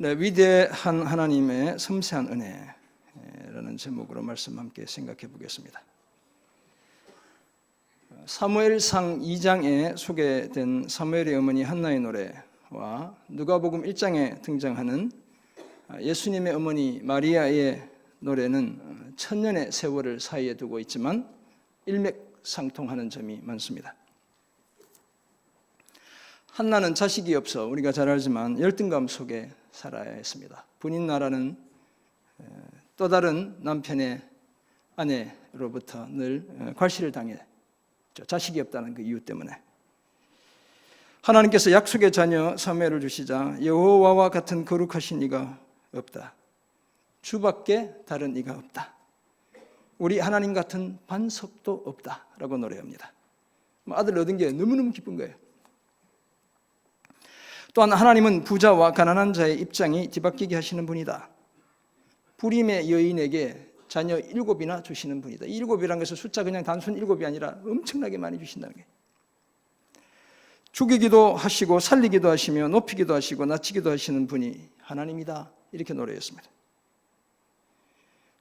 네, 위대한 하나님의 섬세한 은혜라는 제목으로 말씀 함께 생각해 보겠습니다. 사무엘상 2장에 소개된 사무엘의 어머니 한나의 노래와 누가복음 1장에 등장하는 예수님의 어머니 마리아의 노래는 천년의 세월을 사이에 두고 있지만 일맥상통하는 점이 많습니다. 한나는 자식이 없어 우리가 잘 알지만 열등감 속에 살아야 했습니다. 분인 나라는 또 다른 남편의 아내로부터 늘 괄시를 당했죠. 자식이 없다는 그 이유 때문에. 하나님께서 약속의 자녀 사무엘을 주시자 여호와와 같은 거룩하신 이가 없다. 주밖에 다른 이가 없다. 우리 하나님 같은 반석도 없다 라고 노래합니다. 아들 얻은 게 너무너무 기쁜 거예요. 또한 하나님은 부자와 가난한 자의 입장이 뒤바뀌게 하시는 분이다. 불임의 여인에게 자녀 7이나 주시는 분이다. 7이라는 것은 숫자 그냥 단순 7이 아니라 엄청나게 많이 주신다는 거예요. 죽이기도 하시고 살리기도 하시며 높이기도 하시고 낮추기도 하시는 분이 하나님이다. 이렇게 노래했습니다.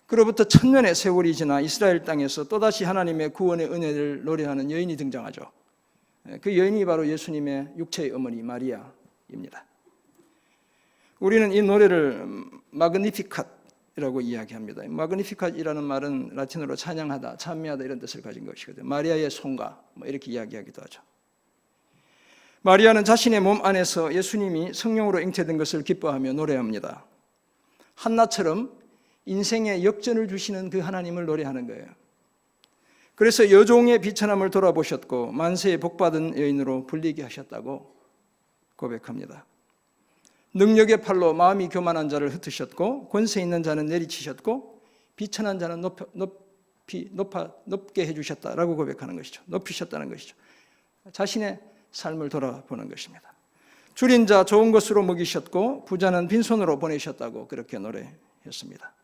그로부터 천년의 세월이 지나 이스라엘 땅에서 또다시 하나님의 구원의 은혜를 노래하는 여인이 등장하죠. 그 여인이 바로 예수님의 육체의 어머니 마리아입니다. 우리는 이 노래를 마그니피캇이라고 이야기합니다. 마그니피캇이라는 말은 라틴어로 찬양하다, 찬미하다 이런 뜻을 가진 것이거든요. 마리아의 송가 이렇게 이야기하기도 하죠. 마리아는 자신의 몸 안에서 예수님이 성령으로 잉태된 것을 기뻐하며 노래합니다. 한나처럼 인생의 역전을 주시는 그 하나님을 노래하는 거예요. 그래서 여종의 비천함을 돌아보셨고 만세에 복받은 여인으로 불리게 하셨다고 고백합니다. 능력의 팔로 마음이 교만한 자를 흩으셨고 권세 있는 자는 내리치셨고 비천한 자는 높게 해주셨다라고 고백하는 것이죠. 높이셨다는 것이죠. 자신의 삶을 돌아보는 것입니다. 줄인 자 좋은 것으로 먹이셨고 부자는 빈손으로 보내셨다고 그렇게 노래했습니다.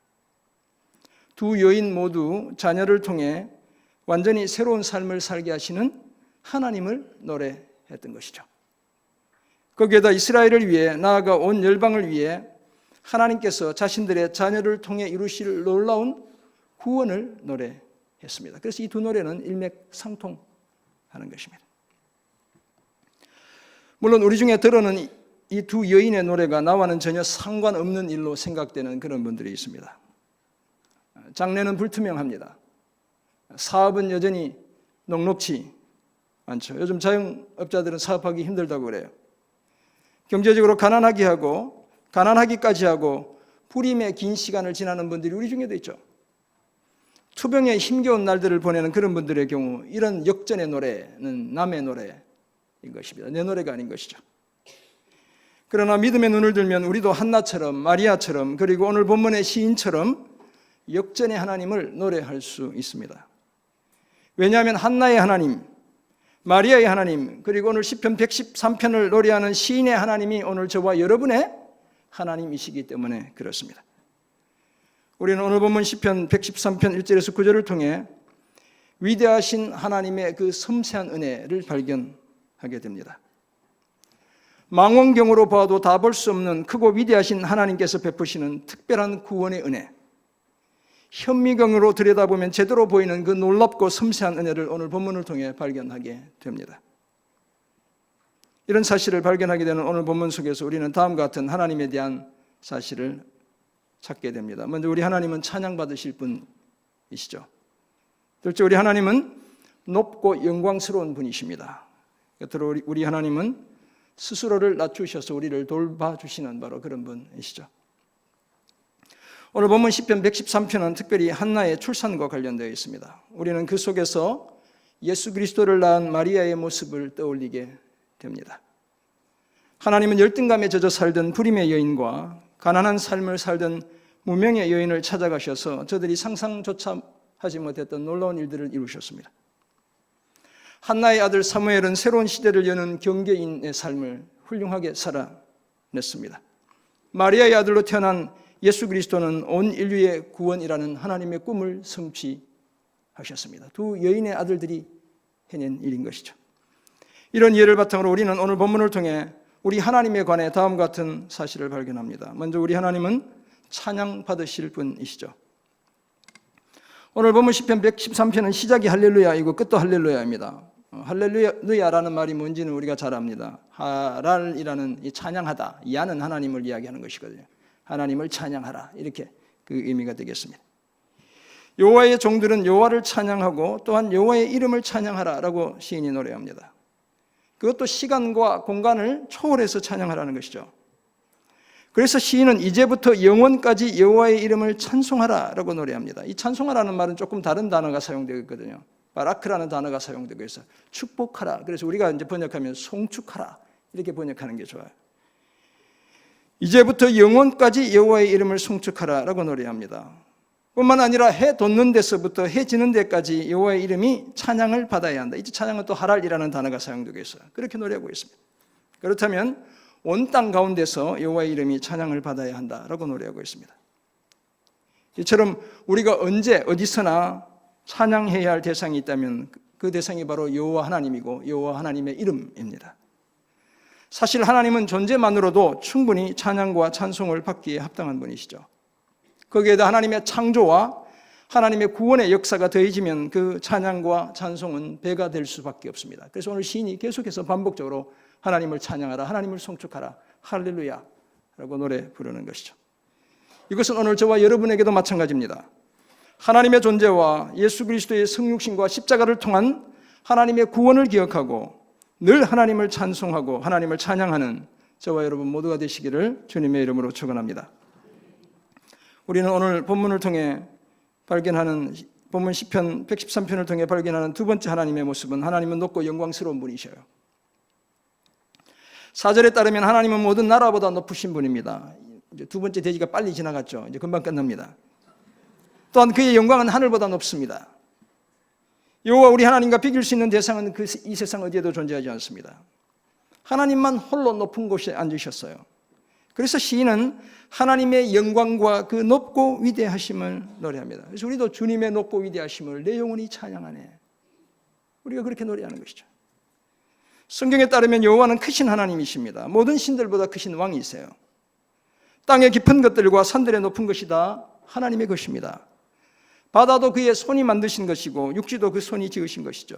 두 여인 모두 자녀를 통해 완전히 새로운 삶을 살게 하시는 하나님을 노래했던 것이죠. 거기에다 이스라엘을 위해 나아가 온 열방을 위해 하나님께서 자신들의 자녀를 통해 이루실 놀라운 구원을 노래했습니다. 그래서 이 두 노래는 일맥상통하는 것입니다. 물론 우리 중에 들어는 이 두 여인의 노래가 나와는 전혀 상관없는 일로 생각되는 그런 분들이 있습니다. 장래는 불투명합니다. 사업은 여전히 녹록치 않죠. 요즘 자영업자들은 사업하기 힘들다고 그래요. 경제적으로 가난하기까지 하고 불임의 긴 시간을 지나는 분들이 우리 중에도 있죠. 투병에 힘겨운 날들을 보내는 그런 분들의 경우 이런 역전의 노래는 남의 노래인 것입니다. 내 노래가 아닌 것이죠. 그러나 믿음의 눈을 들면 우리도 한나처럼 마리아처럼 그리고 오늘 본문의 시인처럼 역전의 하나님을 노래할 수 있습니다. 왜냐하면 한나의 하나님, 마리아의 하나님, 그리고 오늘 시편 113편을 노래하는 시인의 하나님이 오늘 저와 여러분의 하나님이시기 때문에 그렇습니다. 우리는 오늘 본문 시편 113편 1절에서 9절을 통해 위대하신 하나님의 그 섬세한 은혜를 발견하게 됩니다. 망원경으로 봐도 다 볼 수 없는 크고 위대하신 하나님께서 베푸시는 특별한 구원의 은혜, 현미경으로 들여다보면 제대로 보이는 그 놀랍고 섬세한 은혜를 오늘 본문을 통해 발견하게 됩니다. 이런 사실을 발견하게 되는 오늘 본문 속에서 우리는 다음과 같은 하나님에 대한 사실을 찾게 됩니다. 먼저 우리 하나님은 찬양받으실 분이시죠. 둘째, 우리 하나님은 높고 영광스러운 분이십니다. 곁으로 우리 하나님은 스스로를 낮추셔서 우리를 돌봐주시는 바로 그런 분이시죠. 오늘 본문 시편 113편은 특별히 한나의 출산과 관련되어 있습니다. 우리는 그 속에서 예수 그리스도를 낳은 마리아의 모습을 떠올리게 됩니다. 하나님은 열등감에 젖어 살던 불임의 여인과 가난한 삶을 살던 무명의 여인을 찾아가셔서 저들이 상상조차 하지 못했던 놀라운 일들을 이루셨습니다. 한나의 아들 사무엘은 새로운 시대를 여는 경계인의 삶을 훌륭하게 살아냈습니다. 마리아의 아들로 태어난 예수 그리스도는 온 인류의 구원이라는 하나님의 꿈을 성취하셨습니다. 두 여인의 아들들이 해낸 일인 것이죠. 이런 예를 바탕으로 우리는 오늘 본문을 통해 우리 하나님에 관해 다음과 같은 사실을 발견합니다. 먼저 우리 하나님은 찬양 받으실 분이시죠. 오늘 본문 시편 113편은 시작이 할렐루야이고 끝도 할렐루야입니다. 할렐루야라는 말이 뭔지는 우리가 잘 압니다. 하랄이라는 이 찬양하다, 야는 하나님을 이야기하는 것이거든요. 하나님을 찬양하라, 이렇게 그 의미가 되겠습니다. 여호와의 종들은 여호와를 찬양하고 또한 여호와의 이름을 찬양하라라고 시인이 노래합니다. 그것도 시간과 공간을 초월해서 찬양하라는 것이죠. 그래서 시인은 이제부터 영원까지 여호와의 이름을 찬송하라라고 노래합니다. 이 찬송하라는 말은 조금 다른 단어가 사용되고 있거든요. 바라크라는 단어가 사용되고 있어요. 축복하라. 그래서 우리가 이제 번역하면 송축하라, 이렇게 번역하는 게 좋아요. 이제부터 영원까지 여호와의 이름을 송축하라라고 노래합니다. 뿐만 아니라 해 돋는 데서부터 해 지는 데까지 여호와의 이름이 찬양을 받아야 한다. 이제 찬양은 또 하랄이라는 단어가 사용되고 있어요. 그렇게 노래하고 있습니다. 그렇다면 온 땅 가운데서 여호와의 이름이 찬양을 받아야 한다라고 노래하고 있습니다. 이처럼 우리가 언제 어디서나 찬양해야 할 대상이 있다면 그 대상이 바로 여호와 하나님이고 여호와 하나님의 이름입니다. 사실 하나님은 존재만으로도 충분히 찬양과 찬송을 받기에 합당한 분이시죠. 거기에다 하나님의 창조와 하나님의 구원의 역사가 더해지면 그 찬양과 찬송은 배가 될 수밖에 없습니다. 그래서 오늘 시인이 계속해서 반복적으로 하나님을 찬양하라, 하나님을 송축하라, 할렐루야라고 노래 부르는 것이죠. 이것은 오늘 저와 여러분에게도 마찬가지입니다. 하나님의 존재와 예수 그리스도의 성육신과 십자가를 통한 하나님의 구원을 기억하고 늘 하나님을 찬송하고 하나님을 찬양하는 저와 여러분 모두가 되시기를 주님의 이름으로 축원합니다. 우리는 오늘 본문을 통해 발견하는 본문 시편 113편을 통해 발견하는 두 번째 하나님의 모습은 하나님은 높고 영광스러운 분이셔요. 4절에 따르면 하나님은 모든 나라보다 높으신 분입니다. 이제 두 번째 대지가 빨리 지나갔죠. 이제 금방 끝납니다. 또한 그의 영광은 하늘보다 높습니다. 여호와 우리 하나님과 비길 수 있는 대상은 이 세상 어디에도 존재하지 않습니다. 하나님만 홀로 높은 곳에 앉으셨어요. 그래서 시인은 하나님의 영광과 그 높고 위대하심을 노래합니다. 그래서 우리도 주님의 높고 위대하심을 내 영혼이 찬양하네, 우리가 그렇게 노래하는 것이죠. 성경에 따르면 여호와는 크신 하나님이십니다. 모든 신들보다 크신 왕이세요. 땅의 깊은 것들과 산들의 높은 것이 다 하나님의 것입니다. 바다도 그의 손이 만드신 것이고 육지도 그 손이 지으신 것이죠.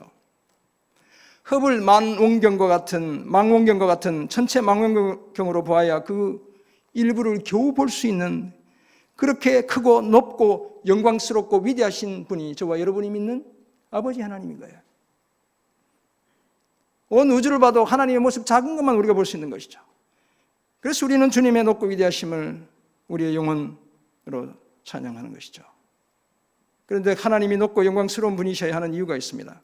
흡을 망원경과 같은 천체 망원경으로 보아야 그 일부를 겨우 볼 수 있는 그렇게 크고 높고 영광스럽고 위대하신 분이 저와 여러분이 믿는 아버지 하나님인 거예요. 온 우주를 봐도 하나님의 모습 작은 것만 우리가 볼 수 있는 것이죠. 그래서 우리는 주님의 높고 위대하심을 우리의 영혼으로 찬양하는 것이죠. 그런데 하나님이 높고 영광스러운 분이셔야 하는 이유가 있습니다.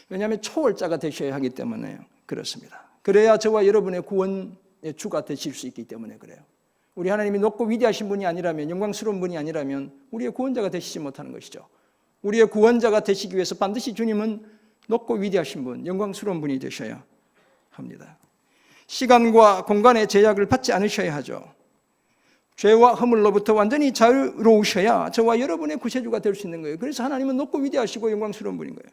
왜냐하면 초월자가 되셔야 하기 때문에 그렇습니다. 그래야 저와 여러분의 구원의 주가 되실 수 있기 때문에 그래요. 우리 하나님이 높고 위대하신 분이 아니라면, 영광스러운 분이 아니라면 우리의 구원자가 되시지 못하는 것이죠. 우리의 구원자가 되시기 위해서 반드시 주님은 높고 위대하신 분, 영광스러운 분이 되셔야 합니다. 시간과 공간의 제약을 받지 않으셔야 하죠. 죄와 허물로부터 완전히 자유로우셔야 저와 여러분의 구세주가 될 수 있는 거예요. 그래서 하나님은 높고 위대하시고 영광스러운 분인 거예요.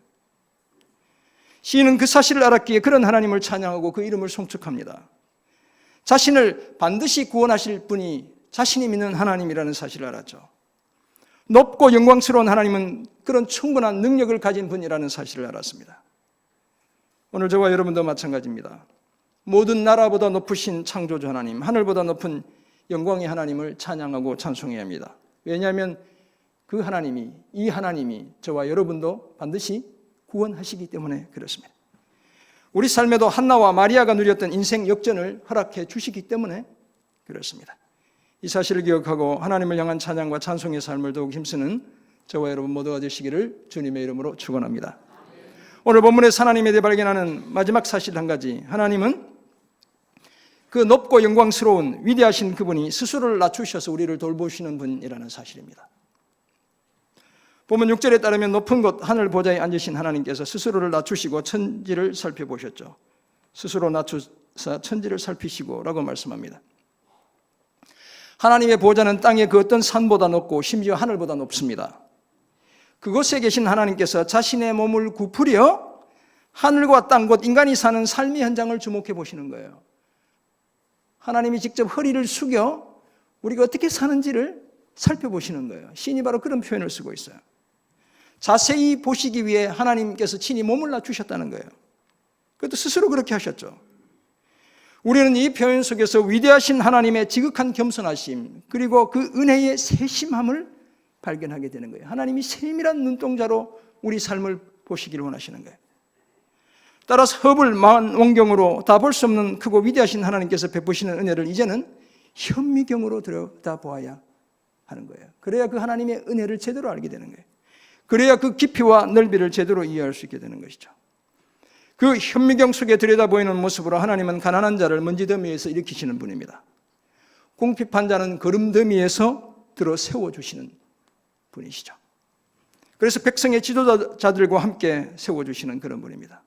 시인은 그 사실을 알았기에 그런 하나님을 찬양하고 그 이름을 송축합니다. 자신을 반드시 구원하실 분이 자신이 믿는 하나님이라는 사실을 알았죠. 높고 영광스러운 하나님은 그런 충분한 능력을 가진 분이라는 사실을 알았습니다. 오늘 저와 여러분도 마찬가지입니다. 모든 나라보다 높으신 창조주 하나님, 하늘보다 높은 영광의 하나님을 찬양하고 찬송해야 합니다. 왜냐하면 그 하나님이, 이 하나님이 저와 여러분도 반드시 구원하시기 때문에 그렇습니다. 우리 삶에도 한나와 마리아가 누렸던 인생 역전을 허락해 주시기 때문에 그렇습니다. 이 사실을 기억하고 하나님을 향한 찬양과 찬송의 삶을 더욱 힘쓰는 저와 여러분 모두가 되시기를 주님의 이름으로 축원합니다. 오늘 본문에서 하나님에 대해 발견하는 마지막 사실 한 가지, 하나님은 그 높고 영광스러운 위대하신 그분이 스스로를 낮추셔서 우리를 돌보시는 분이라는 사실입니다. 본문 6절에 따르면 높은 곳 하늘 보좌에 앉으신 하나님께서 스스로를 낮추시고 천지를 살펴보셨죠. 스스로 낮추사 천지를 살피시고 라고 말씀합니다. 하나님의 보좌는 땅의 그 어떤 산보다 높고 심지어 하늘보다 높습니다. 그곳에 계신 하나님께서 자신의 몸을 구부려 하늘과 땅 곧 인간이 사는 삶의 현장을 주목해 보시는 거예요. 하나님이 직접 허리를 숙여 우리가 어떻게 사는지를 살펴보시는 거예요. 시인이 바로 그런 표현을 쓰고 있어요. 자세히 보시기 위해 하나님께서 친히 몸을 낮추셨다는 거예요. 그것도 스스로 그렇게 하셨죠. 우리는 이 표현 속에서 위대하신 하나님의 지극한 겸손하심, 그리고 그 은혜의 세심함을 발견하게 되는 거예요. 하나님이 세밀한 눈동자로 우리 삶을 보시기를 원하시는 거예요. 따라서 흡을 만원경으로 다 볼 수 없는 크고 위대하신 하나님께서 베푸시는 은혜를 이제는 현미경으로 들여다보아야 하는 거예요. 그래야 그 하나님의 은혜를 제대로 알게 되는 거예요. 그래야 그 깊이와 넓이를 제대로 이해할 수 있게 되는 것이죠. 그 현미경 속에 들여다보이는 모습으로 하나님은 가난한 자를 먼지 더미에서 일으키시는 분입니다. 궁핍한 자는 거름 더미에서 들어 세워주시는 분이시죠. 그래서 백성의 지도자들과 함께 세워주시는 그런 분입니다.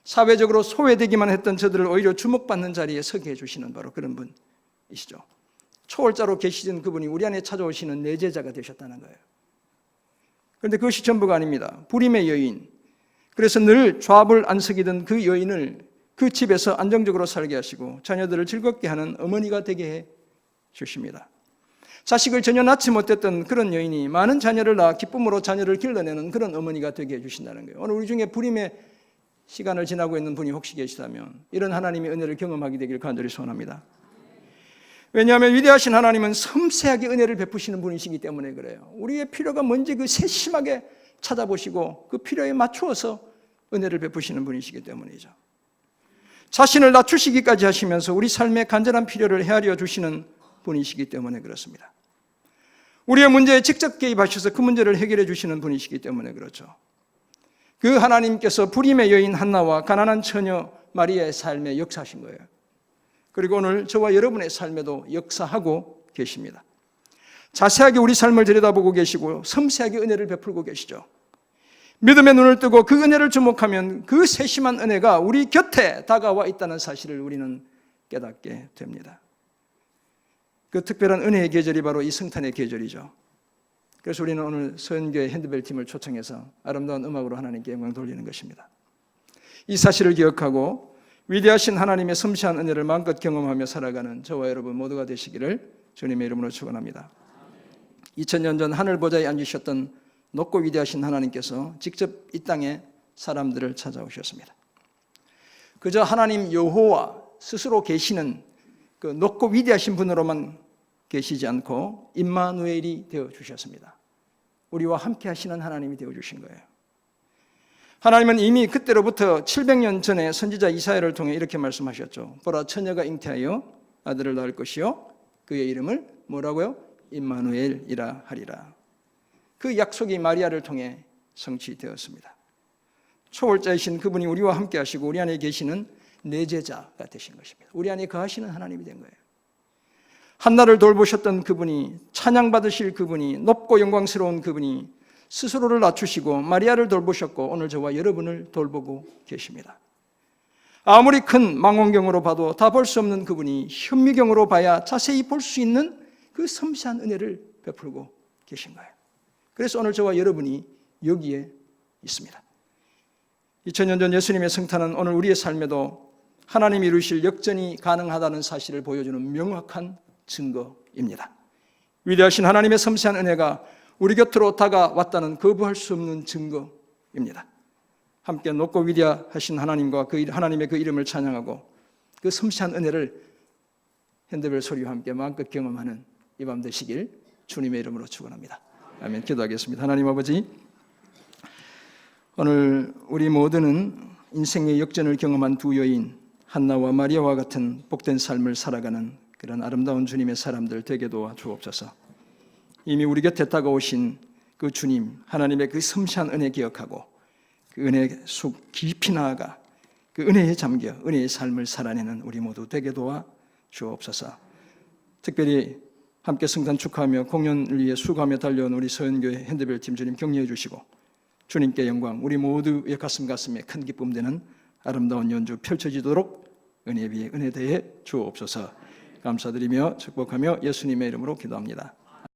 사회적으로 소외되기만 했던 저들을 오히려 주목받는 자리에 서게 해주시는 바로 그런 분이시죠. 초월자로 계시던 그분이 우리 안에 찾아오시는 내제자가 되셨다는 거예요. 그런데 그것이 전부가 아닙니다. 불임의 여인, 그래서 늘 좌불 안석이던 그 여인을 그 집에서 안정적으로 살게 하시고 자녀들을 즐겁게 하는 어머니가 되게 해 주십니다. 자식을 전혀 낳지 못했던 그런 여인이 많은 자녀를 낳아 기쁨으로 자녀를 길러내는 그런 어머니가 되게 해주신다는 거예요. 오늘 우리 중에 불임의 시간을 지나고 있는 분이 혹시 계시다면 이런 하나님의 은혜를 경험하게 되길 간절히 소원합니다. 왜냐하면 위대하신 하나님은 섬세하게 은혜를 베푸시는 분이시기 때문에 그래요. 우리의 필요가 뭔지 그 세심하게 찾아보시고 그 필요에 맞추어서 은혜를 베푸시는 분이시기 때문이죠. 자신을 낮추시기까지 하시면서 우리 삶의 간절한 필요를 헤아려 주시는 분이시기 때문에 그렇습니다. 우리의 문제에 직접 개입하셔서 그 문제를 해결해 주시는 분이시기 때문에 그렇죠. 그 하나님께서 불임의 여인 한나와 가난한 처녀 마리아의 삶에 역사하신 거예요. 그리고 오늘 저와 여러분의 삶에도 역사하고 계십니다. 자세하게 우리 삶을 들여다보고 계시고 섬세하게 은혜를 베풀고 계시죠. 믿음의 눈을 뜨고 그 은혜를 주목하면 그 세심한 은혜가 우리 곁에 다가와 있다는 사실을 우리는 깨닫게 됩니다. 그 특별한 은혜의 계절이 바로 이 성탄의 계절이죠. 그래서 우리는 오늘 서연교회 핸드벨 팀을 초청해서 아름다운 음악으로 하나님께 영광 돌리는 것입니다. 이 사실을 기억하고 위대하신 하나님의 섬세한 은혜를 마음껏 경험하며 살아가는 저와 여러분 모두가 되시기를 주님의 이름으로 축원합니다. 2000년 전 하늘 보좌에 앉으셨던 높고 위대하신 하나님께서 직접 이 땅에 사람들을 찾아오셨습니다. 그저 하나님 여호와 스스로 계시는 그 높고 위대하신 분으로만 계시지 않고 임마누엘이 되어주셨습니다. 우리와 함께 하시는 하나님이 되어주신 거예요. 하나님은 이미 그때로부터 700년 전에 선지자 이사야를 통해 이렇게 말씀하셨죠. 보라, 처녀가 잉태하여 아들을 낳을 것이요 그의 이름을 뭐라고요? 임마누엘이라 하리라. 그 약속이 마리아를 통해 성취되었습니다. 초월자이신 그분이 우리와 함께 하시고 우리 안에 계시는 내제자가 되신 것입니다. 우리 안에 거하시는 하나님이 된 거예요. 한나를 돌보셨던 그분이, 찬양받으실 그분이, 높고 영광스러운 그분이 스스로를 낮추시고 마리아를 돌보셨고 오늘 저와 여러분을 돌보고 계십니다. 아무리 큰 망원경으로 봐도 다 볼 수 없는 그분이 현미경으로 봐야 자세히 볼 수 있는 그 섬세한 은혜를 베풀고 계신 거예요. 그래서 오늘 저와 여러분이 여기에 있습니다. 2000년 전 예수님의 성탄은 오늘 우리의 삶에도 하나님이 이루실 역전이 가능하다는 사실을 보여주는 명확한 증거입니다. 위대하신 하나님의 섬세한 은혜가 우리 곁으로 다가왔다는 거부할 수 없는 증거입니다. 함께 높고 위대하신 하나님과 그 하나님의 그 이름을 찬양하고 그 섬세한 은혜를 핸드벨 소리와 함께 마음껏 경험하는 이 밤 되시길 주님의 이름으로 축원합니다. 아멘. 기도하겠습니다. 하나님 아버지, 오늘 우리 모두는 인생의 역전을 경험한 두 여인 한나와 마리아와 같은 복된 삶을 살아가는 그런 아름다운 주님의 사람들 되게 도와 주옵소서. 이미 우리 곁에 다가오신 그 주님 하나님의 그 섬세한 은혜 기억하고 그 은혜 속 깊이 나아가 그 은혜에 잠겨 은혜의 삶을 살아내는 우리 모두 되게 도와 주옵소서. 특별히 함께 성탄 축하하며 공연을 위해 수고하며 달려온 우리 서연교회 핸드벨 팀 주님 격려해 주시고 주님께 영광, 우리 모두의 가슴에 큰 기쁨 되는 아름다운 연주 펼쳐지도록 은혜 위에 은혜 대해 주옵소서. 감사드리며 축복하며 예수님의 이름으로 기도합니다.